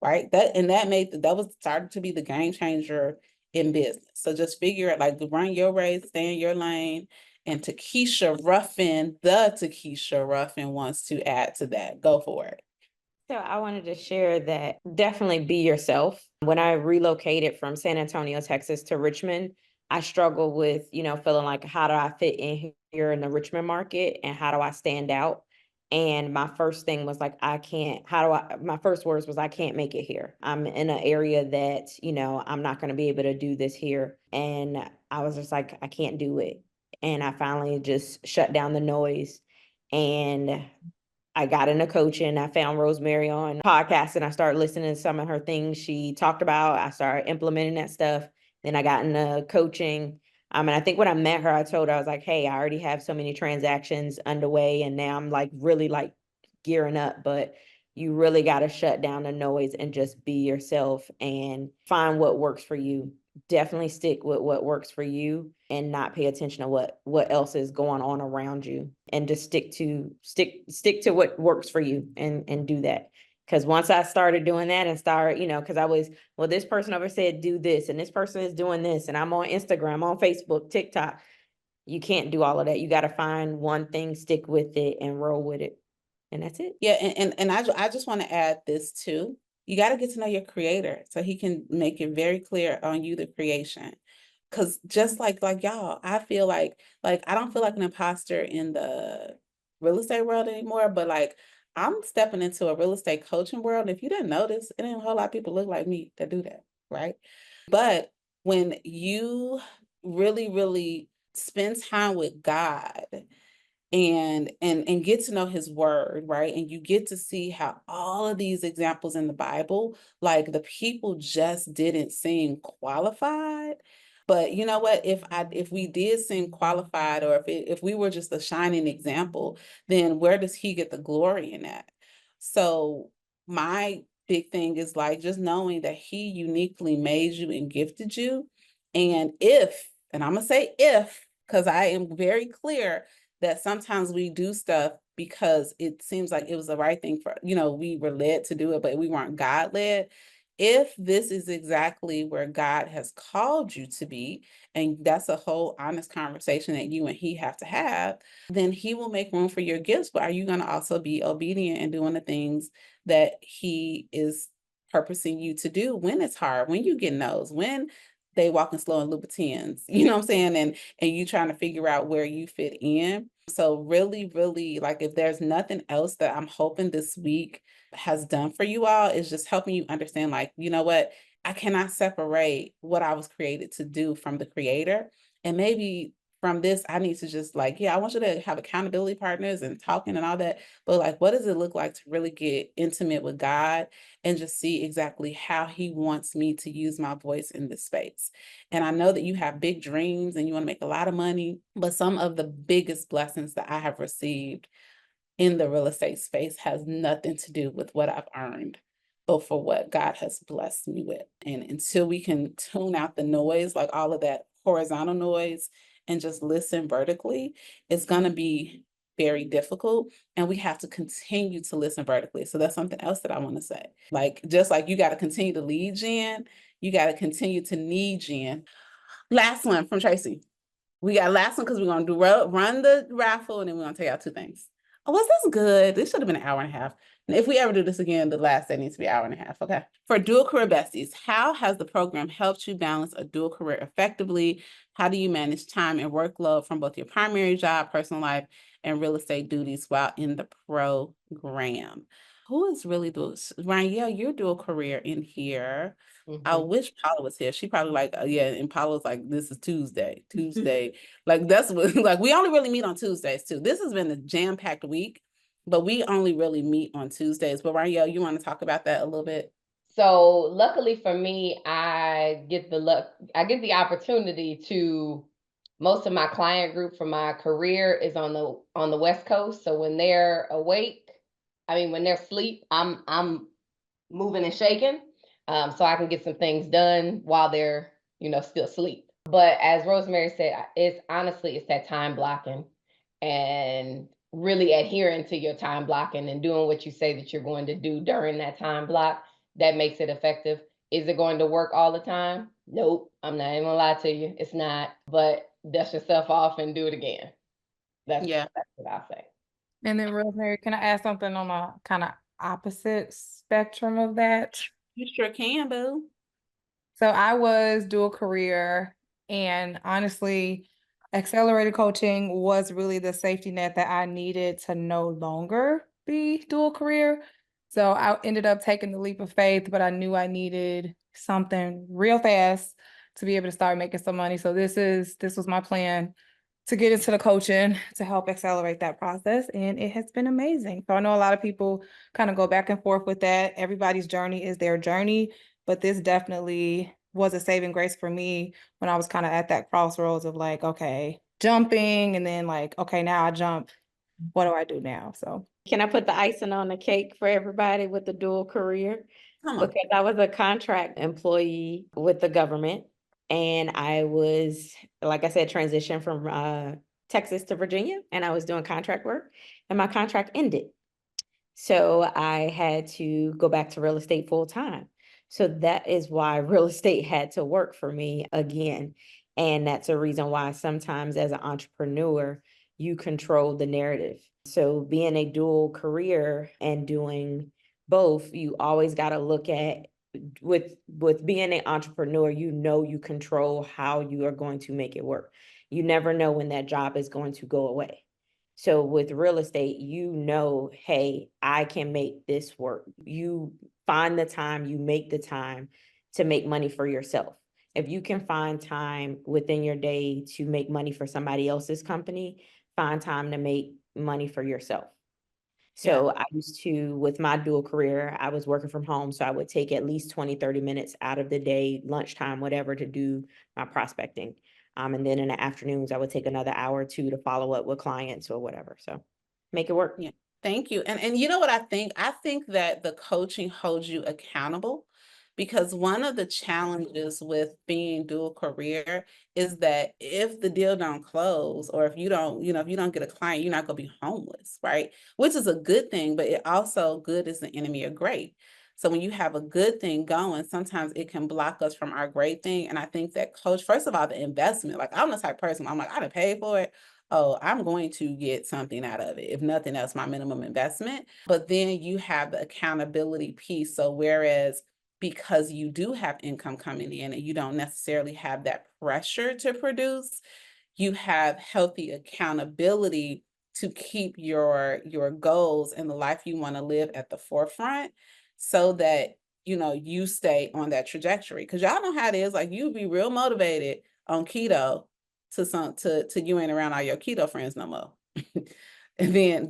Speaker 1: right? That was started to be the game changer in business. So just figure it, like, run your race, stay in your lane. And Takesha Ruffin wants to add to that. Go for it.
Speaker 6: So I wanted to share that definitely be yourself. When I relocated from San Antonio, Texas to Richmond, I struggled with, feeling like, how do I fit in here in the Richmond market and how do I stand out? And my first thing was like, my first words was, I can't make it here. I'm in an area that, I'm not going to be able to do this here. And I was just like, I can't do it. And I finally just shut down the noise, and I got into coaching. I found Rosemary on podcast and I started listening to some of her things she talked about. I started implementing that stuff. Then I got into coaching. And I think when I met her, I told her, I was like, hey, I already have so many transactions underway. And now I'm like really like gearing up, but you really got to shut down the noise and just be yourself and find what works for you. Definitely stick with what works for you and not pay attention to what else is going on around you, and just stick to what works for you and do that. Because once I started doing that and because this person over said do this and this person is doing this and I'm on Instagram, on Facebook, TikTok. You can't do all of that. You got to find one thing, stick with it, and roll with it. And that's it.
Speaker 1: Yeah, and I just want to add this too. You got to get to know your creator so he can make it very clear on you, the creation. Because just like y'all, I feel like I don't feel like an imposter in the real estate world anymore, but like I'm stepping into a real estate coaching world. And if you didn't notice, it ain't a whole lot of people look like me that do that, right? But when you really, really spend time with God and get to know his word, right? And you get to see how all of these examples in the Bible, like, the people just didn't seem qualified. But you know what? If we did seem qualified, or if we were just a shining example, then where does he get the glory in that? So my big thing is, like, just knowing that he uniquely made you and gifted you. And I'm gonna say if, because I am very clear that sometimes we do stuff because it seems like it was the right thing for, we were led to do it, but we weren't God led. If this is exactly where God has called you to be, and that's a whole honest conversation that you and he have to have, then he will make room for your gifts. But are you going to also be obedient and doing the things that he is purposing you to do when it's hard, when you get no's, when they walking slow in Louboutins, you know what I'm saying? And you trying to figure out where you fit in. So really, really, like, if there's nothing else that I'm hoping this week has done for you all, is just helping you understand, like, you know what, I cannot separate what I was created to do from the creator. And maybe from this, I need to just, like, I want you to have accountability partners and talking and all that. But like, what does it look like to really get intimate with God and just see exactly how he wants me to use my voice in this space? And I know that you have big dreams and you want to make a lot of money, but some of the biggest blessings that I have received in the real estate space has nothing to do with what I've earned, but for what God has blessed me with. And until we can tune out the noise, like all of that horizontal noise and just listen vertically, it's going to be very difficult. And we have to continue to listen vertically. So that's something else that I want to say. Like, just like you got to continue to lead gen, you got to continue to need gen. Last one from Tracy. We got last one because we're going to do run the raffle and then we're going to tell y'all two things. Oh, was this good? This should have been an hour and a half. And if we ever do this again, the last day needs to be an hour and a half. Okay. For dual career besties, how has the program helped you balance a dual career effectively? How do you manage time and workload from both your primary job, personal life, and real estate duties while in the program? Who is really doing? Ryan, yeah, you're dual career in here. I wish Paula was here. She probably like, yeah, and Paula's like, this is Tuesday. Like that's what, like we only really meet on Tuesdays too. This has been a jam-packed week, but we only really meet on Tuesdays. But Ryan, you want to talk about that a little bit?
Speaker 3: So luckily for me, I get the opportunity to, most of my client group for my career is on the West Coast. So when they're awake, when they're asleep, I'm moving and shaking. So I can get some things done while they're, still asleep. But as Rosemary said, it's that time blocking and really adhering to your time blocking and doing what you say that you're going to do during that time block that makes it effective. Is it going to work all the time? Nope. I'm not even gonna lie to you. It's not, but dust yourself off and do it again. That's what I say.
Speaker 7: And then Rosemary, can I add something on a kind of opposite spectrum of that?
Speaker 1: You sure can, boo.
Speaker 7: So I was dual career, and honestly, accelerated coaching was really the safety net that I needed to no longer be dual career. So I ended up taking the leap of faith, but I knew I needed something real fast to be able to start making some money. So this was my plan to get into the coaching to help accelerate that process. And it has been amazing. So I know a lot of people kind of go back and forth with that. Everybody's journey is their journey, but this definitely was a saving grace for me when I was kind of at that crossroads of like, okay, jumping, and then like, okay, now I jump. What do I do now? So
Speaker 6: Can I put the icing on the cake for everybody with the dual career?
Speaker 1: Come on.
Speaker 6: Because I was a contract employee with the government, and I was, like I said, transitioned from Texas to Virginia, and I was doing contract work, and my contract ended. So I had to go back to real estate full time. So that is why real estate had to work for me again. And that's a reason why sometimes as an entrepreneur, you control the narrative. So being a dual career and doing both, you always got to look at, with being an entrepreneur, you control how you are going to make it work. You never know when that job is going to go away. So with real estate, hey, I can make this work. You find the time, you make the time to make money for yourself. If you can find time within your day to make money for somebody else's company, find time to make money for yourself. So I used to, with my dual career, I was working from home. So I would take at least 20, 30 minutes out of the day, lunchtime, whatever, to do my prospecting. And then in the afternoons, I would take another hour or two to follow up with clients or whatever. So make it work.
Speaker 1: Yeah. Thank you. And you know what I think? I think that the coaching holds you accountable, because one of the challenges with being dual career is that if the deal don't close, or if you don't, if you don't get a client, you're not going to be homeless, right? Which is a good thing, but it also, good is the enemy of great. So when you have a good thing going, sometimes it can block us from our great thing. And I think that coach, first of all, the investment, like I'm the type of person, I'm like, I didn't pay for it. Oh, I'm going to get something out of it. If nothing else, my minimum investment. But then you have the accountability piece. So whereas, because you do have income coming in and you don't necessarily have that pressure to produce, you have healthy accountability to keep your goals and the life you want to live at the forefront, so that you stay on that trajectory. Because y'all know how it is, like you be real motivated on keto to you ain't around all your keto friends no more. And then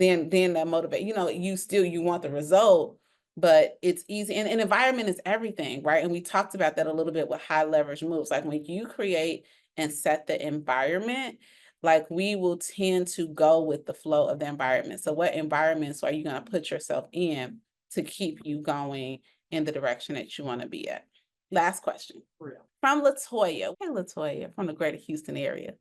Speaker 1: that motivate, you want the result, but it's easy. And environment is everything, right? And we talked about that a little bit with high leverage moves. Like when you create and set the environment, like we will tend to go with the flow of the environment. So what environments are you going to put yourself in to keep you going in the direction that you want to be at? Last question from Latoya. Hey, Latoya, from the greater Houston area.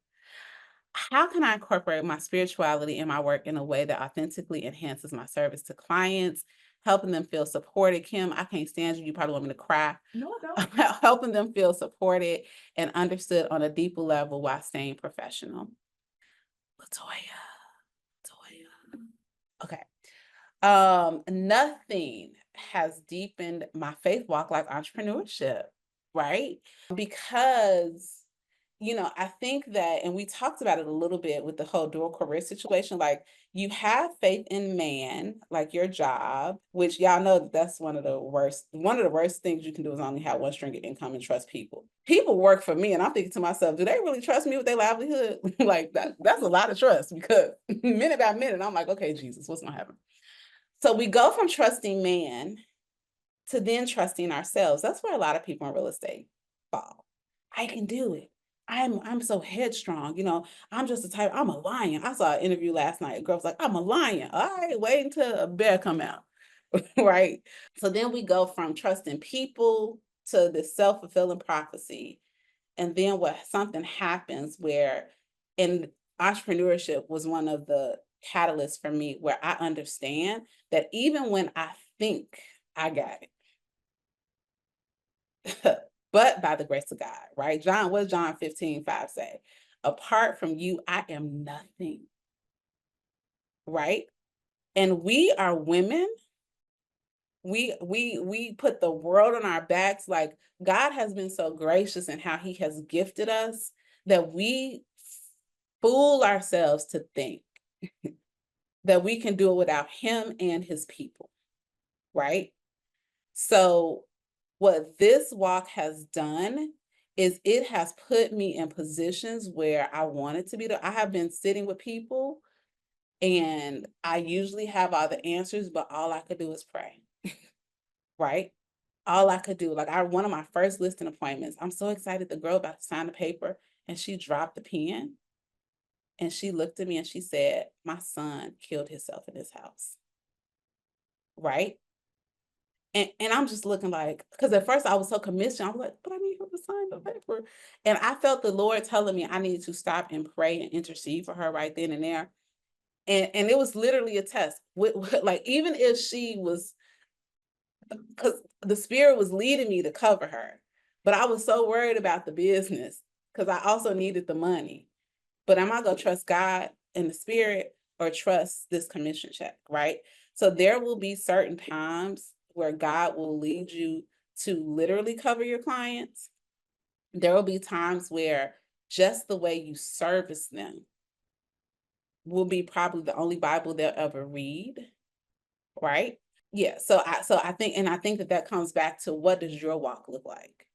Speaker 1: How can I incorporate my spirituality in my work in a way that authentically enhances my service to clients, helping them feel supported? Kim, I can't stand you. You probably want me to cry.
Speaker 8: No, I don't.
Speaker 1: Helping them feel supported and understood on a deeper level while staying professional. Latoya. Okay. Nothing has deepened my faith walk like entrepreneurship, right? Because, I think that, and we talked about it a little bit with the whole dual career situation, like you have faith in man, like your job, which y'all know that that's one of the worst things you can do is only have one string of income and trust people. People work for me, and I'm thinking to myself, do they really trust me with their livelihood? Like that's a lot of trust, because minute by minute, I'm like, okay, Jesus, what's gonna happen? So we go from trusting man to then trusting ourselves. That's where a lot of people in real estate fall. I can do it. I'm so headstrong. I'm just the type, I'm a lion. I saw an interview last night. A girl was like, I'm a lion. All right, wait until a bear come out. Right. So then we go from trusting people to this self-fulfilling prophecy. And then something happens where in entrepreneurship was one of the catalysts for me, where I understand that even when I think I got it, but by the grace of God, right? What does John 15:5 say? Apart from you, I am nothing, right? And we are women. We put the world on our backs. Like, God has been so gracious in how he has gifted us that we fool ourselves to think that we can do it without him and his people, right? So what this walk has done is it has put me in positions where I wanted to be. I have been sitting with people and I usually have all the answers, but all I could do is pray, right? All I could do, like one of my first listing appointments, I'm so excited, the girl about to sign the paper and she dropped the pen and she looked at me and she said, my son killed himself in his house, right? And I'm just looking like, because at first I was so commissioned, I was like, but I need her to sign the paper. And I felt the Lord telling me I needed to stop and pray and intercede for her right then and there. And it was literally a test. Like, even if she was, because the Spirit was leading me to cover her, but I was so worried about the business because I also needed the money. But am I going to trust God and the Spirit or trust this commission check, right? So there will be certain times where God will lead you to literally cover your clients. There will be times where just the way you service them will be probably the only Bible they'll ever read, right? Yeah, so I think that comes back to, what does your walk look like?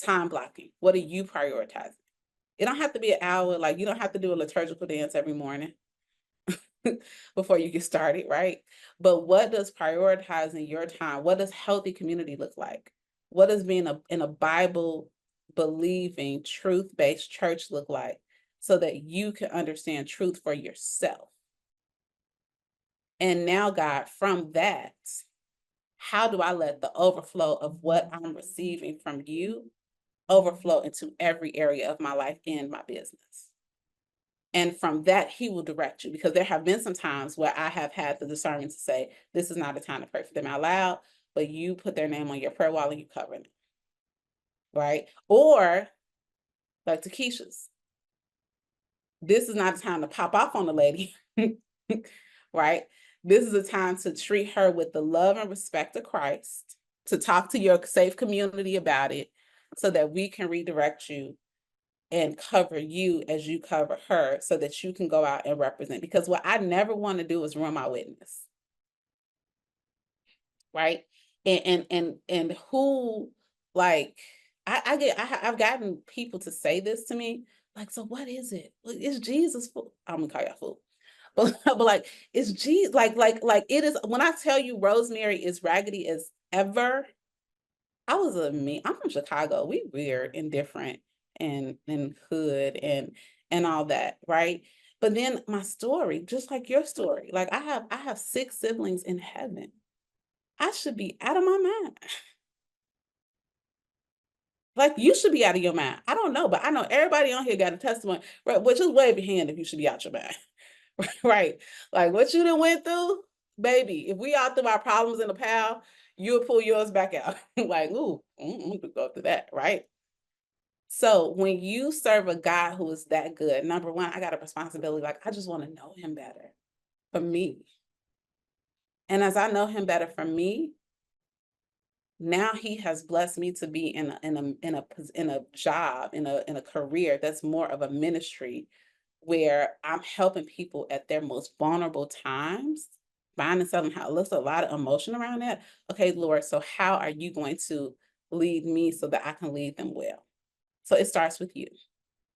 Speaker 1: Time blocking. What are you prioritizing? It don't have to be an hour. Like, you don't have to do a liturgical dance every morning before you get started, right? But what does prioritizing your time, what does healthy community look like? What does being in a Bible believing, truth-based church look like, so that you can understand truth for yourself? And now, God, from that, how do I let the overflow of what I'm receiving from you overflow into every area of my life and my business? And from that, he will direct you, because there have been some times where I have had the discernment to say, this is not a time to pray for them out loud, but you put their name on your prayer wall and you cover them, right? Or like Takesha's, this is not a time to pop off on the lady, right? This is a time to treat her with the love and respect of Christ, to talk to your safe community about it, so that we can redirect you and cover you as you cover her, so that you can go out and represent. Because what I never want to do is ruin my witness, right? And who, like, I've gotten people to say this to me, like, so what is it? Like, is Jesus full? I'm gonna call y'all fool. But like, it's Jesus, like it is. When I tell you Rosemary is raggedy as ever, I'm from Chicago. We weird and different and hood and all that, right? But then my story, just like your story, like I have 6 siblings in heaven. I should be out of my mind.
Speaker 9: Like, you should be out of your mind. I don't know, but I know everybody on here got a testimony, right? Well, just wave your hand if you should be out your mind, right? Like, what you done went through, baby, if we all through our problems in a pile, you'll pull yours back out. Like, ooh, I'm gonna go through that, right? So when you serve a God who is that good, number one, I got a responsibility. Like, I just want to know him better for me. And as I know him better for me, now he has blessed me to be in a job, in a career that's more of a ministry, where I'm helping people at their most vulnerable times, buying and selling house. There's a lot of emotion around that. Okay, Lord, so how are you going to lead me so that I can lead them well? So it starts with you.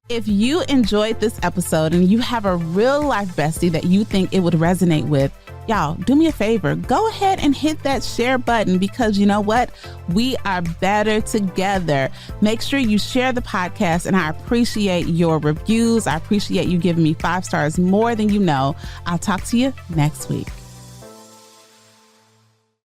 Speaker 1: If you enjoyed this episode and you have a real life bestie that you think it would resonate with, y'all, do me a favor. Go ahead and hit that share button, because you know what? We are better together. Make sure you share the podcast, and I appreciate your reviews. I appreciate you giving me 5 stars more than you know. I'll talk to you next week.